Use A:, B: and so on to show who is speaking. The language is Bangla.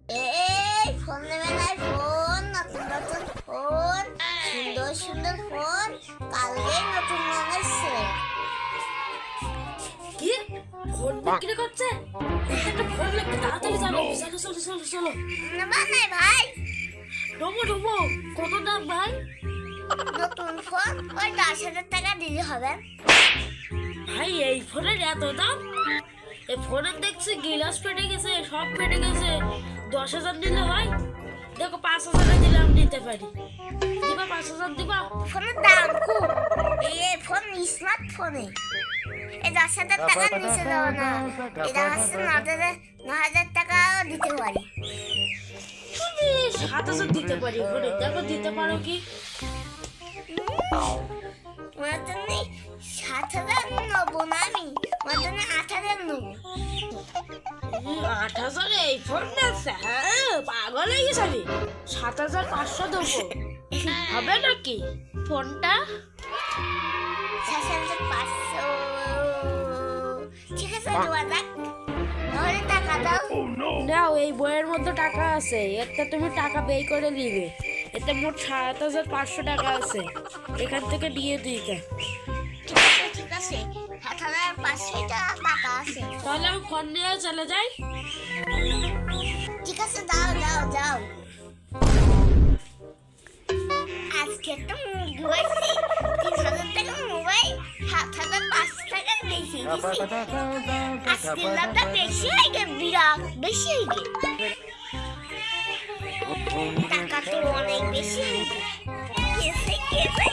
A: এই ফোন নেবে না, ফোন নতুন নতুন ফোন, সুন্দর সুন্দর ফোন, কালকে নতুন মনে এসছে।
B: কি ফোন বিক্রি করছে? একটা ফোন লাগবে, তাড়াতাড়ি যাবো। চলো চলো চলো চলো।
A: নেবা নাই ভাই?
B: ডবো ডবো, কত দাম ভাই?
A: নতুন ফোন ওই 10,000 টাকা দিলে হবে।
B: ভাই এই ফোনের এত দাম? এই ফোনের দেখছি গ্লাস ফেটে গেছে, সব ফেটে গেছে। 10,000 দিলে হয়? দেখো 5,000 দিলে আমি নিতে পারি। দিবা 5,000 দিবা?
A: ফোনের দাম খুব। এই ফোন স্মার্ট ফোনে এই 10,000 টাকা নিচে দেওয়া না, এটা হচ্ছে 9,000 টাকাও দিতে পারি।
B: তুমি 7,000 দিতে পারি ফোনে, দেখো দিতে পারো কি?
A: ওনার জন্য 7,000 নেবো না আমি, ওনার জন্য 8,000 নেবো।
B: 8,000 এই ফোনটা? হ্যাঁ, পাগল হয়ে গেছে আমি। 7,500 দেবো, হবে নাকি ফোনটা?
A: 7,500 ঠিক আছে, দেওয়া যাক। তাহলে টাকা দাও।
B: নাও, এই বইয়ের মধ্যে টাকা আছে, এতে তুমি টাকা বের করে নিবে। এতে মোট 7,500 টাকা আছে, এখান থেকে নিয়ে দিতে।
A: ঠিক আছে 7,500 টাকা আছে।
B: তাহলে আমি ফোন নিয়ে চলে যাই।
A: ঠিক আছে, দাও দাও দাও। আজকে তো মুরগি হয়েছে 3,000 টাকা মোবাইল, 7,500 টাকা বেশি দিছি। আজকে লাভটা বেশি হয়ে গে, বিরাট বেশি হয়ে গে। টাকা তো অনেক বেশি হয়ে গে। কেসে কেসে